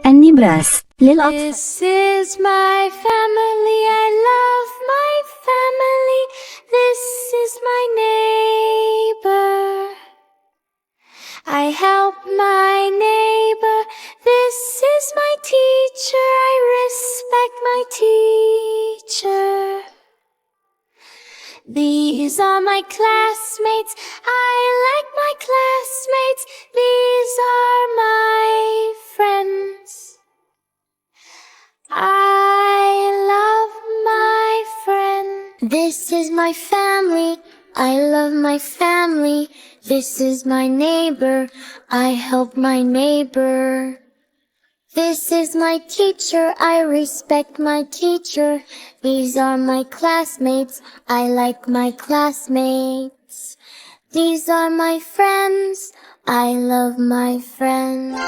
النبراس للأطفال. This is my family, I love my family. This is my neighbor, I help my neighbor. This is my teacher, I respect my teacher. These are my classmates, I like my classmates. These are my friends, I love my friend. This is my family, I love my family. This is my neighbor, I help my neighbor. This is my teacher, I respect my teacher. These are my classmates, I like my classmates. These are my friends, I love my friends.